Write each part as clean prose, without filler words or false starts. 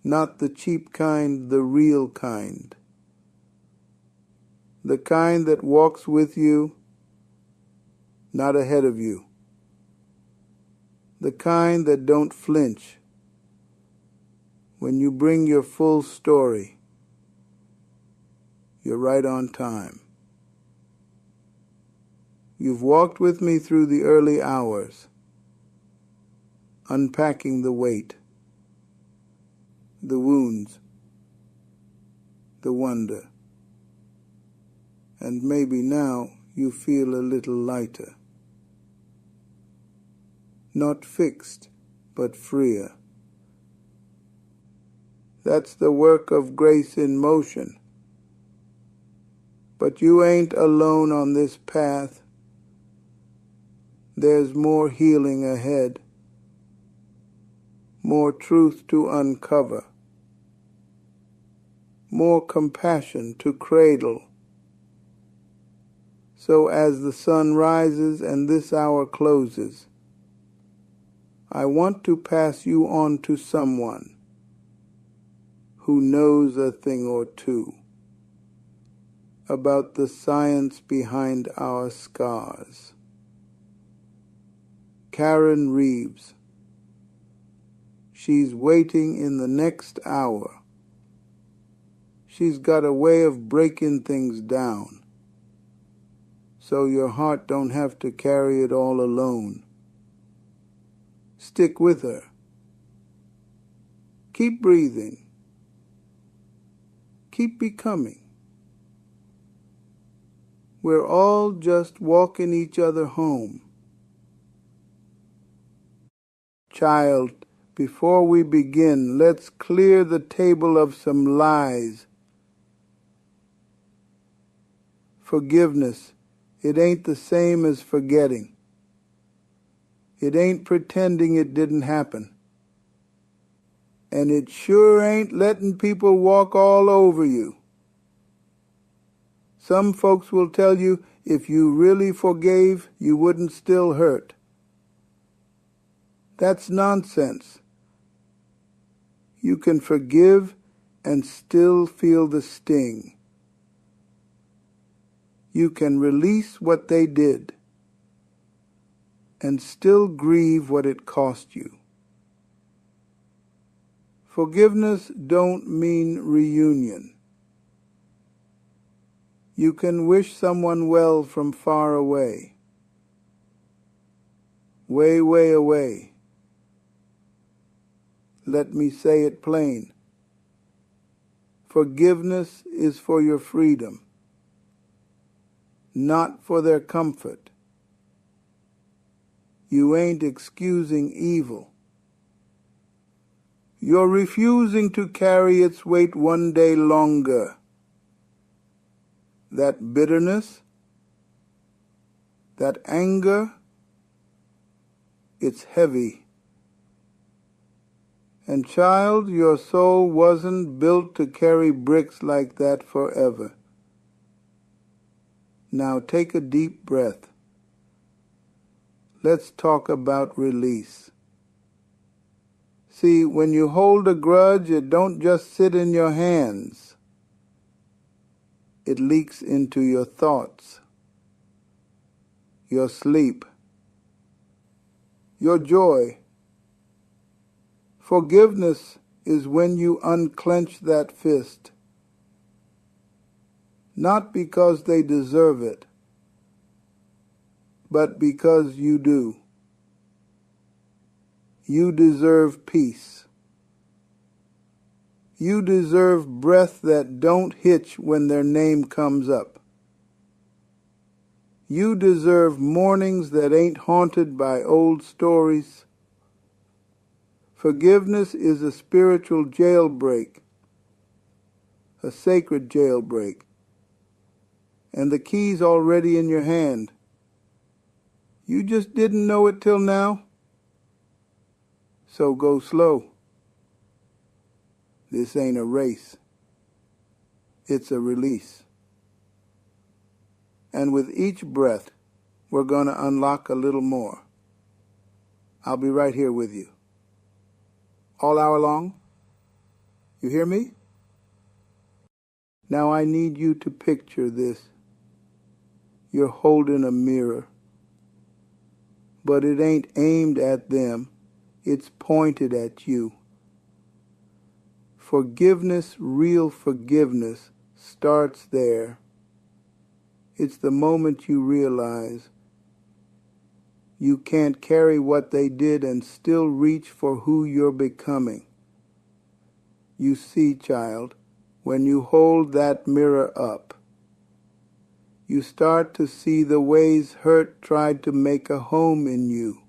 Not the cheap kind, the real kind. The kind that walks with you, not ahead of you. The kind that don't flinch when you bring your full story. You're right on time. You've walked with me through the early hours, unpacking the weight, the wounds, the wonder. And maybe now you feel a little lighter. Not fixed, but freer. That's the work of grace in motion. But you ain't alone on this path. There's more healing ahead, more truth to uncover, more compassion to cradle. So as the sun rises and this hour closes, I want to pass you on to someone who knows a thing or two about the science behind our scars. Karen Reeves. She's waiting in the next hour. She's got a way of breaking things down, so your heart don't have to carry it all alone. Stick with her. Keep breathing. Keep becoming. We're all just walking each other home. Child, before we begin, let's clear the table of some lies. Forgiveness, it ain't the same as forgetting. It ain't pretending it didn't happen. And it sure ain't letting people walk all over you. Some folks will tell you if you really forgave, you wouldn't still hurt. That's nonsense. You can forgive and still feel the sting. You can release what they did and still grieve what it cost you. Forgiveness don't mean reunion. You can wish someone well from far away. Way, way away. Let me say it plain. Forgiveness is for your freedom, not for their comfort. You ain't excusing evil. You're refusing to carry its weight one day longer. That bitterness, that anger, it's heavy. And child, your soul wasn't built to carry bricks like that forever. Now take a deep breath. Let's talk about release. See, when you hold a grudge, it don't just sit in your hands. It leaks into your thoughts, your sleep, your joy. Forgiveness is when you unclench that fist, not because they deserve it, but because you do. You deserve peace. You deserve breath that don't hitch when their name comes up. You deserve mornings that ain't haunted by old stories. Forgiveness is a spiritual jailbreak, a sacred jailbreak, and the key's already in your hand. You just didn't know it till now? So go slow. This ain't a race. It's a release. And with each breath, we're going to unlock a little more. I'll be right here with you. All hour long, You hear me? Now I need you to picture this. You're holding a mirror, but it ain't aimed at them. It's pointed at you. Forgiveness, real forgiveness, starts there. It's the moment you realize you can't carry what they did and still reach for who you're becoming. You see, child, when you hold that mirror up, you start to see the ways hurt tried to make a home in you.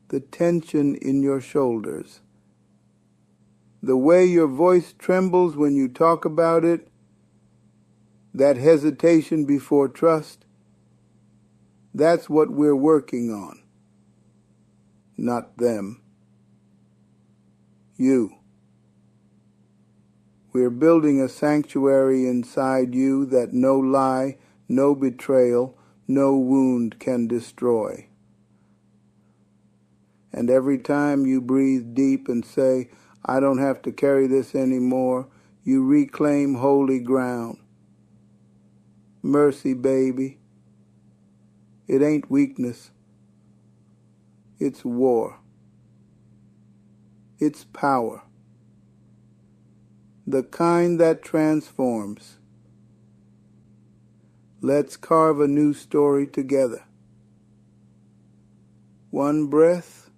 The tension in your shoulders. The way your voice trembles when you talk about it. That hesitation before trust. That's what we're working on. Not them. You. We're building a sanctuary inside you that no lie, no betrayal, no wound can destroy. And every time you breathe deep and say, I don't have to carry this anymore, you reclaim holy ground. Mercy, baby. It ain't weakness. It's war. It's power. The kind that transforms. Let's carve a new story together. One breath,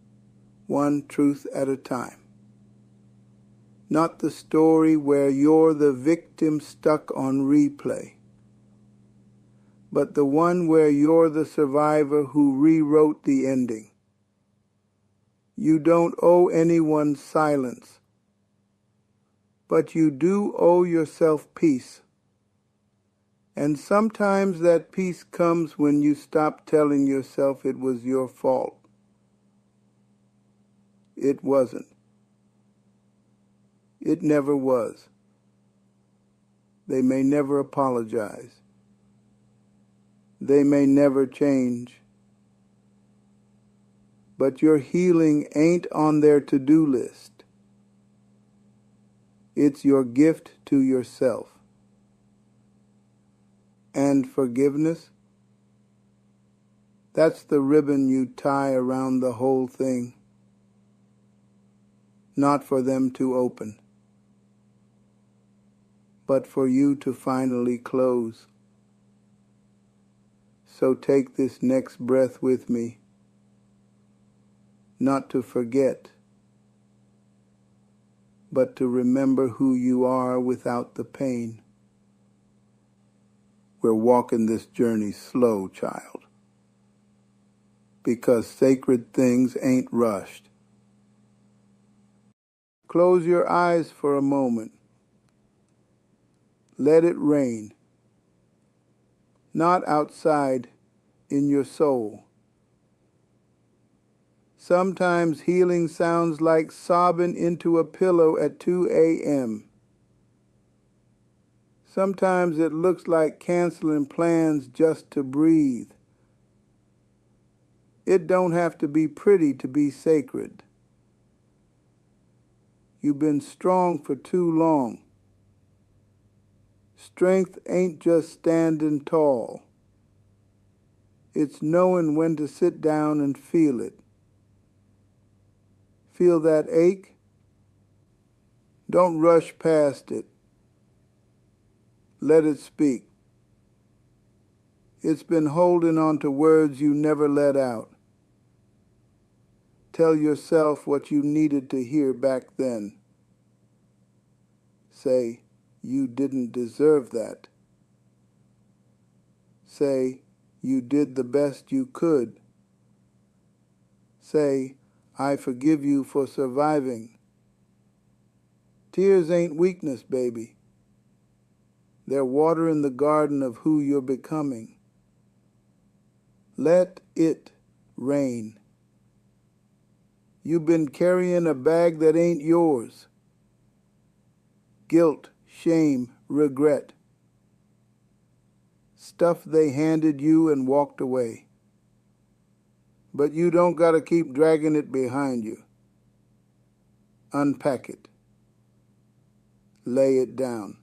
one truth at a time. Not the story where you're the victim stuck on replay, but the one where you're the survivor who rewrote the ending. You don't owe anyone silence, but you do owe yourself peace. And sometimes that peace comes when you stop telling yourself it was your fault. It wasn't. It never was. They may never apologize. They may never change. But your healing ain't on their to-do list. It's your gift to yourself. And forgiveness? That's the ribbon you tie around the whole thing. Not for them to open, but for you to finally close. So take this next breath with me, not to forget, but to remember who you are without the pain. We're walking this journey slow, child, because sacred things ain't rushed. Close your eyes for a moment. Let it rain. Not outside, in your soul. Sometimes healing sounds like sobbing into a pillow at 2 a.m. Sometimes it looks like canceling plans just to breathe. It don't have to be pretty to be sacred. You've been strong for too long. Strength ain't just standing tall. It's knowing when to sit down and feel it. Feel that ache? Don't rush past it. Let it speak. It's been holding on to words you never let out. Tell yourself what you needed to hear back then. Say, you didn't deserve that. Say, you did the best you could. Say, I forgive you for surviving. Tears ain't weakness, baby. They're water in the garden of who you're becoming. Let it rain. You've been carrying a bag that ain't yours. Guilt, shame, regret. Stuff they handed you and walked away. But you don't gotta keep dragging it behind you. Unpack it. lay it down.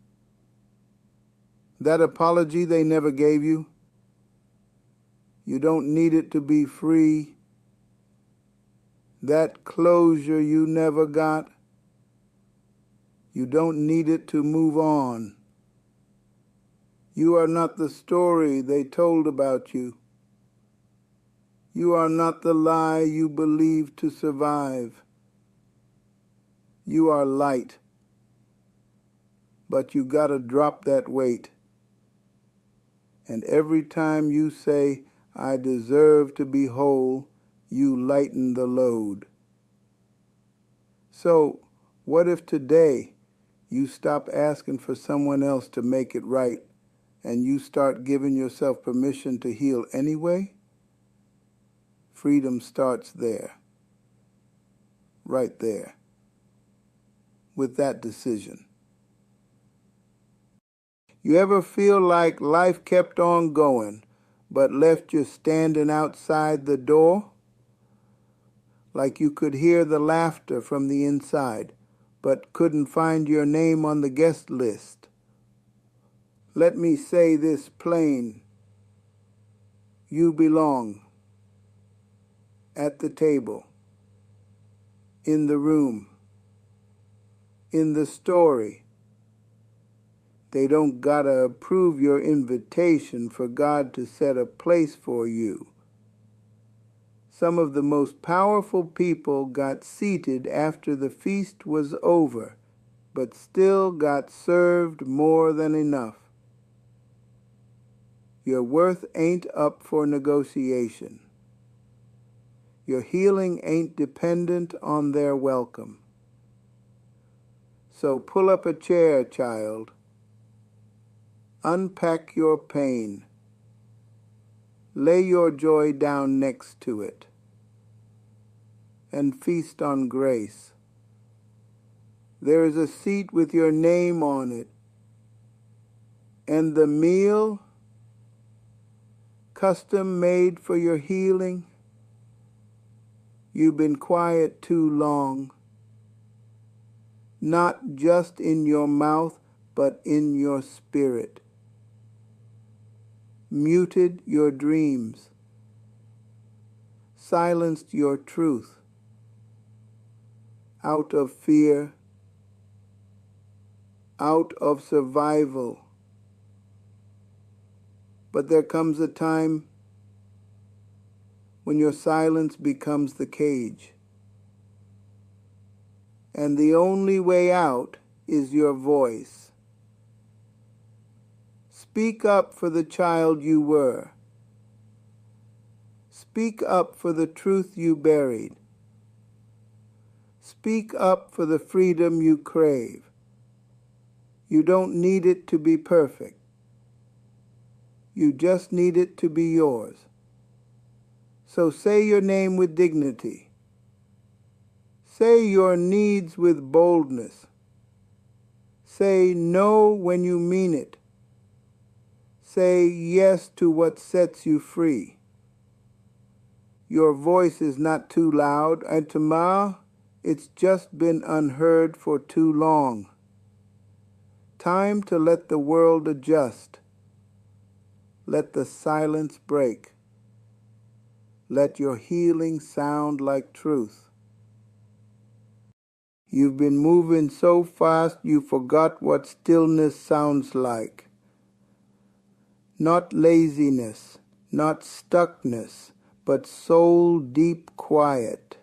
That apology they never gave you, you don't need it to be free. That closure you never got, you don't need it to move on. You are not the story they told about you. You are not the lie you believed to survive. You are light, but you gotta drop that weight. And every time you say, I deserve to be whole, you lighten the load. So, what if today you stop asking for someone else to make it right and you start giving yourself permission to heal anyway? Freedom starts there, right there, with that decision. You ever feel like life kept on going, but left you standing outside the door? Like you could hear the laughter from the inside, but couldn't find your name on the guest list? Let me say this plain. You belong at the table, in the room, in the story. They don't gotta approve your invitation for God to set a place for you. Some of the most powerful people got seated after the feast was over, but still got served more than enough. Your worth ain't up for negotiation. Your healing ain't dependent on their welcome. So pull up a chair, child. Unpack your pain. Lay your joy down next to it. And feast on grace. There is a seat with your name on it. And the meal, custom made for your healing. You've been quiet too long. Not just in your mouth, but in your spirit. Muted your dreams. Silenced your truth. Out of fear. Out of survival. But there comes a time when your silence becomes the cage. And the only way out is your voice. Speak up for the child you were. Speak up for the truth you buried. Speak up for the freedom you crave. You don't need it to be perfect. You just need it to be yours. So say your name with dignity. Say your needs with boldness. Say no when you mean it. Say yes to what sets you free. Your voice is not too loud, and tomorrow it's just been unheard for too long. Time to let the world adjust. Let the silence break. Let your healing sound like truth. You've been moving so fast you forgot what stillness sounds like. Not laziness, not stuckness, but soul deep quiet.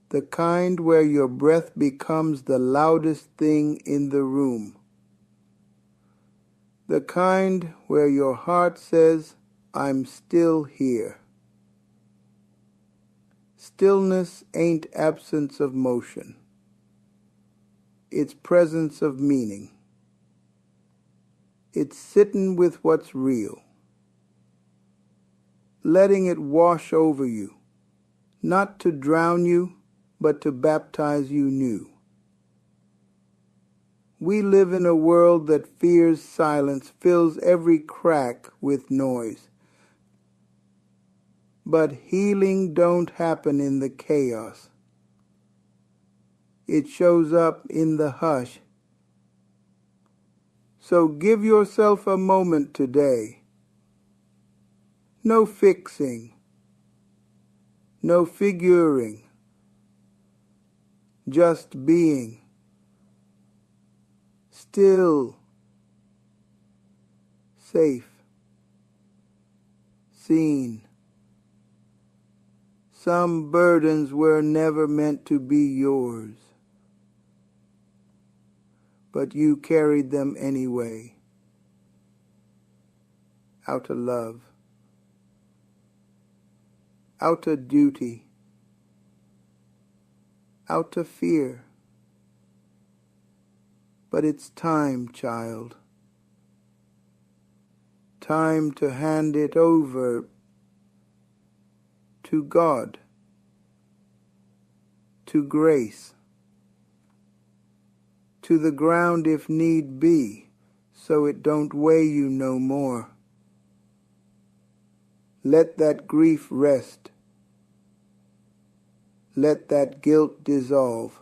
The kind where your breath becomes the loudest thing in the room. The kind where your heart says, I'm still here. Stillness ain't absence of motion. It's presence of meaning. It's sitting with what's real. Letting it wash over you, not to drown you, but to baptize you new. We live in a world that fears silence, fills every crack with noise. But healing don't happen in the chaos. it shows up in the hush. So give yourself a moment today. No fixing, no figuring, just being. Still, safe, seen. Some burdens were never meant to be yours, but you carried them anyway, out of love, out of duty, out of fear. But it's time, child. Time to hand it over to God, to grace, to the ground if need be, so it don't weigh you no more. Let that grief rest. Let that guilt dissolve.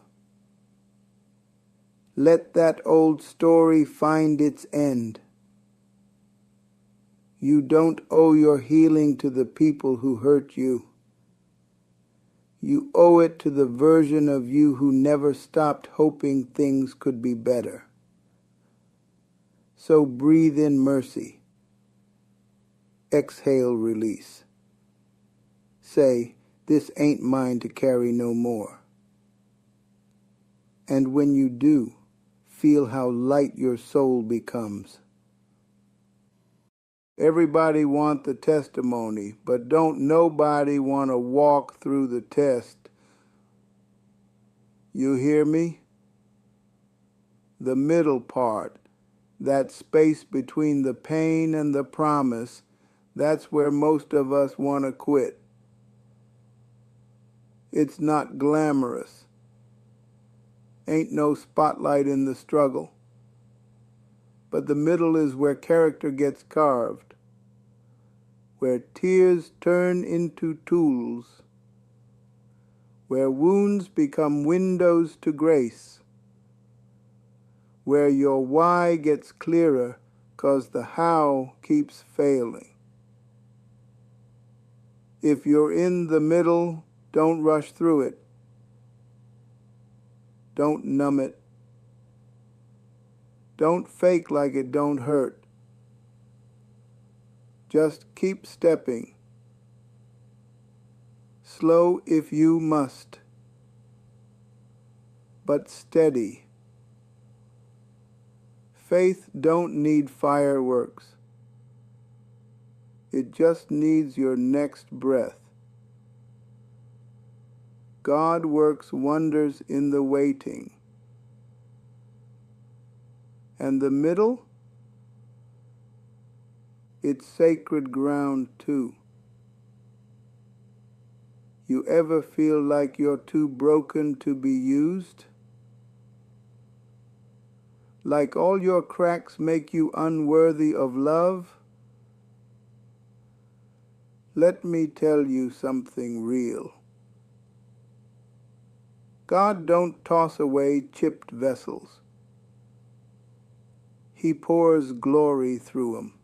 Let that old story find its end. You don't owe your healing to the people who hurt you. You owe it to the version of you who never stopped hoping things could be better. So breathe in mercy. Exhale release. Say, this ain't mine to carry no more. And when you do, feel how light your soul becomes. Everybody want the testimony, but don't nobody want to walk through the test. You hear me? The middle part, that space between the pain and the promise, that's where most of us want to quit. It's not glamorous. Ain't no spotlight in the struggle. But the middle is where character gets carved, where tears turn into tools, where wounds become windows to grace, where your why gets clearer 'cause the how keeps failing. If you're in the middle, don't rush through it. Don't numb it. Don't fake like it don't hurt. Just keep stepping. Slow if you must, but steady. Faith don't need fireworks. It just needs your next breath. God works wonders in the waiting. And the middle? It's sacred ground too. You ever feel like you're too broken to be used? Like all your cracks make you unworthy of love? Let me tell you something real. God don't toss away chipped vessels. He pours glory through them.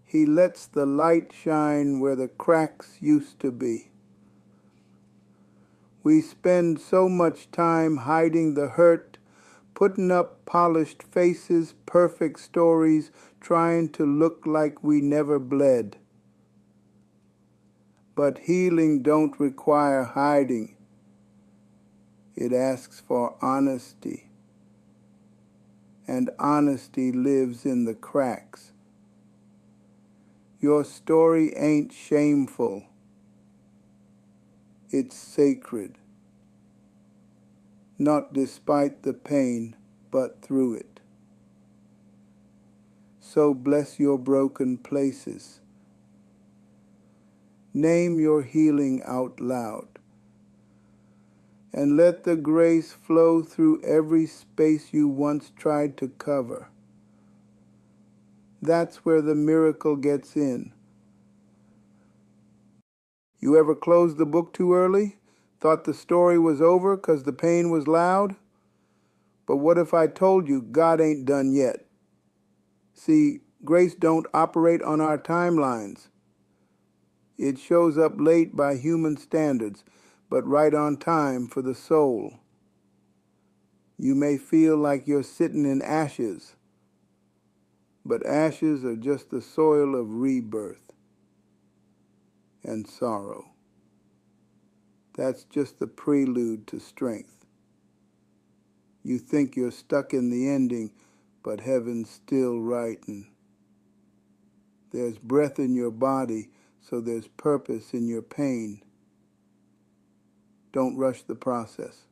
He lets the light shine where the cracks used to be. We spend so much time hiding the hurt, putting up polished faces, perfect stories, trying to look like we never bled. But healing don't require hiding. It asks for honesty. And honesty lives in the cracks. Your story ain't shameful. It's sacred. Not despite the pain, but through it. So bless your broken places. Name your healing out loud. And let the grace flow through every space you once tried to cover. That's where the miracle gets in. You ever close the book too early? Thought the story was over because the pain was loud? But what if I told you God ain't done yet? See, grace don't operate on our timelines. It shows up late by human standards, but right on time for the soul. You may feel like you're sitting in ashes, but ashes are just the soil of rebirth and sorrow. That's just the prelude to strength. You think you're stuck in the ending, but heaven's still writing. There's breath in your body, so there's purpose in your pain. Don't rush the process.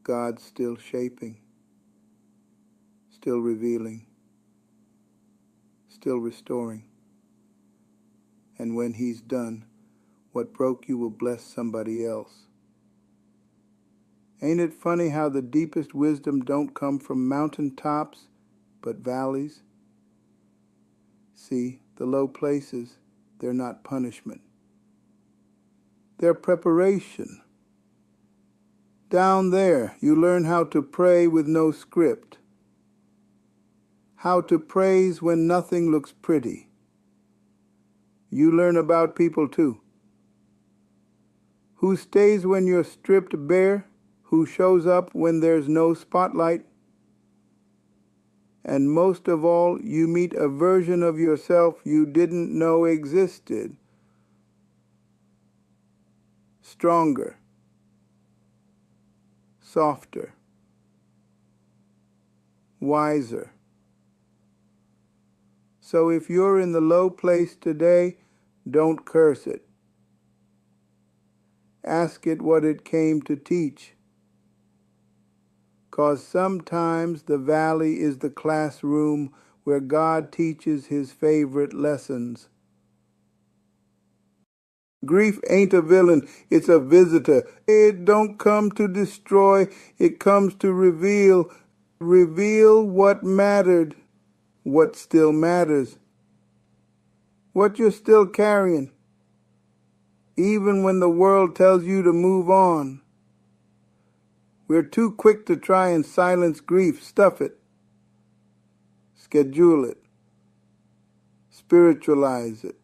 God's still shaping, still revealing, still restoring. And when He's done, what broke you will bless somebody else. Ain't it funny how the deepest wisdom don't come from mountaintops, but valleys? See, the low places, they're not punishment. They're preparation. Down there, you learn how to pray with no script, how to praise when nothing looks pretty. You learn about people too. Who stays when you're stripped bare, who shows up when there's no spotlight. And most of all, you meet a version of yourself you didn't know existed. Stronger, softer, wiser. So if you're in the low place today, don't curse it. Ask it what it came to teach. 'Cause sometimes the valley is the classroom where God teaches His favorite lessons. Grief ain't a villain, it's a visitor. It don't come to destroy, it comes to reveal. Reveal what mattered, what still matters, what you're still carrying, even when the world tells you to move on. We're too quick to try and silence grief, stuff it, schedule it, spiritualize it.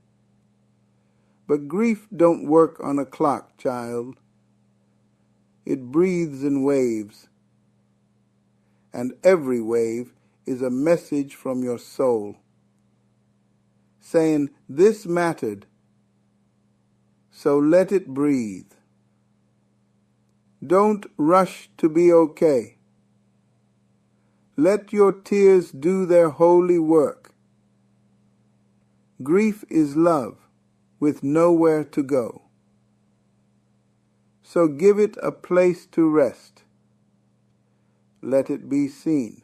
But grief don't work on a clock, child. It breathes in waves, and every wave is a message from your soul, saying, this mattered, so let it breathe. Don't rush to be okay. Let your tears do their holy work. Grief is love with nowhere to go. So give it a place to rest. Let it be seen.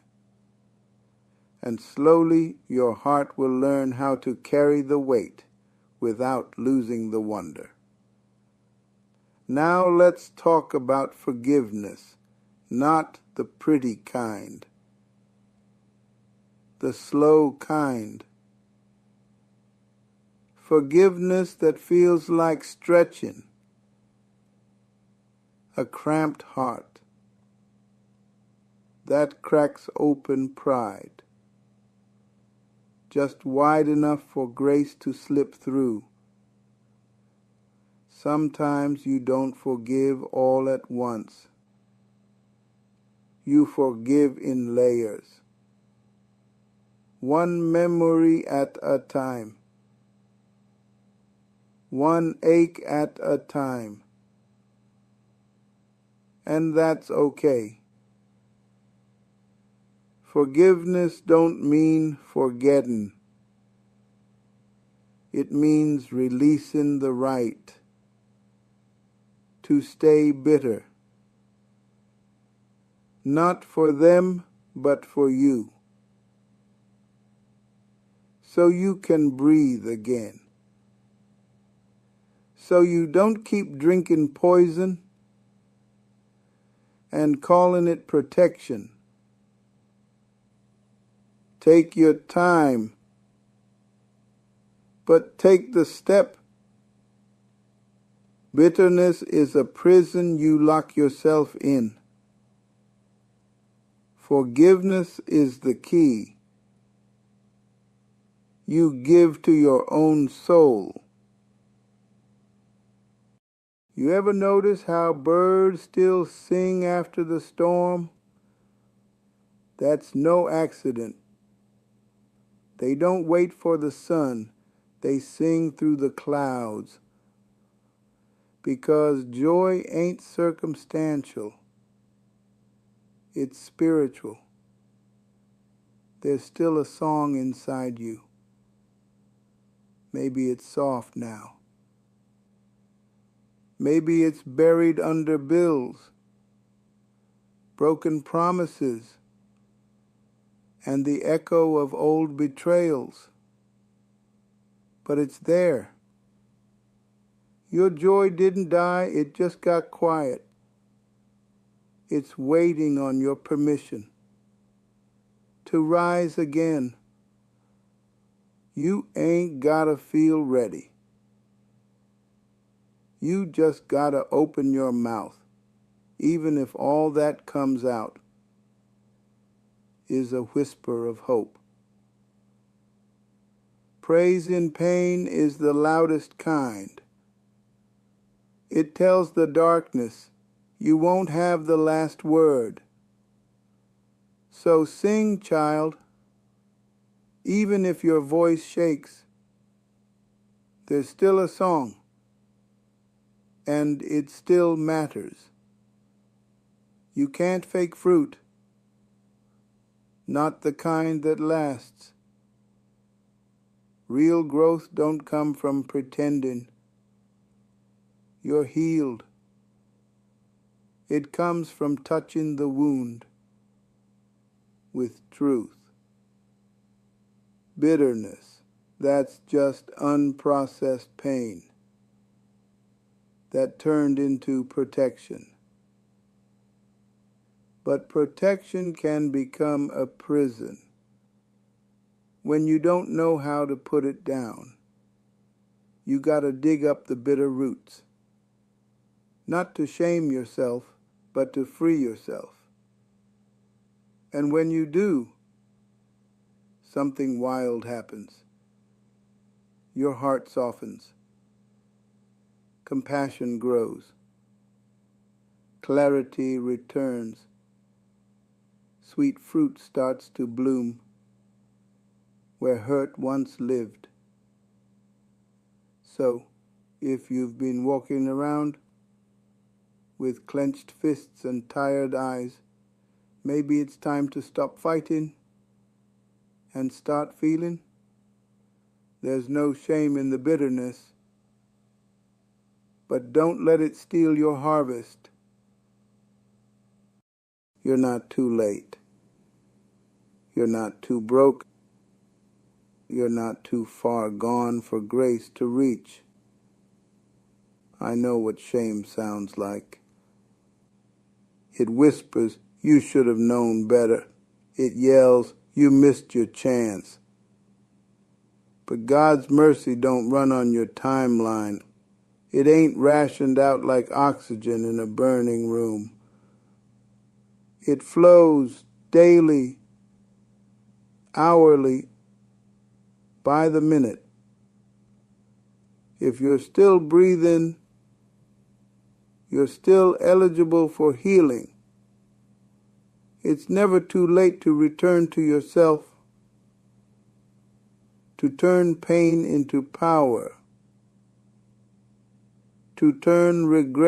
And slowly your heart will learn how to carry the weight without losing the wonder. Now let's talk about forgiveness, not the pretty kind, the slow kind. Forgiveness that feels like stretching a cramped heart that cracks open pride, just wide enough for grace to slip through. Sometimes you don't forgive all at once. You forgive in layers, one memory at a time, one ache at a time. And that's okay. Forgiveness don't mean forgetting. It means releasing the right to stay bitter, not for them, but for you, so you can breathe again, so you don't keep drinking poison and calling it protection. Take your time, but take the step. Bitterness is a prison you lock yourself in. Forgiveness is the key you give to your own soul. You ever notice how birds still sing after the storm? That's no accident. They don't wait for the sun. They sing through the clouds. Because joy ain't circumstantial. It's spiritual. There's still a song inside you. Maybe it's soft now. Maybe it's buried under bills, broken promises, and the echo of old betrayals. But it's there. Your joy didn't die, it just got quiet. It's waiting on your permission to rise again. You ain't gotta feel ready. You just gotta open your mouth, even if all that comes out is a whisper of hope. Praise in pain is the loudest kind. It tells the darkness you won't have the last word. So sing, child, even if your voice shakes. There's still a song, and it still matters. You can't fake fruit, not the kind that lasts. Real growth don't come from pretending you're healed. It comes from touching the wound with truth. Bitterness, that's just unprocessed pain that turned into protection. But protection can become a prison when you don't know how to put it down. You gotta dig up the bitter roots, not to shame yourself, but to free yourself. And when you do, something wild happens. Your heart softens. Compassion grows. Clarity returns. Sweet fruit starts to bloom where hurt once lived. So, if you've been walking around with clenched fists and tired eyes, maybe it's time to stop fighting and start feeling. There's no shame in the bitterness, but don't let it steal your harvest. You're not too late. You're not too broke. You're not too far gone for grace to reach. I know what shame sounds like. It whispers, you should have known better. It yells, you missed your chance. But God's mercy don't run on your timeline. It ain't rationed out like oxygen in a burning room. It flows daily, hourly, by the minute. If you're still breathing, you're still eligible for healing. It's never too late to return to yourself, to turn pain into power, to turn regret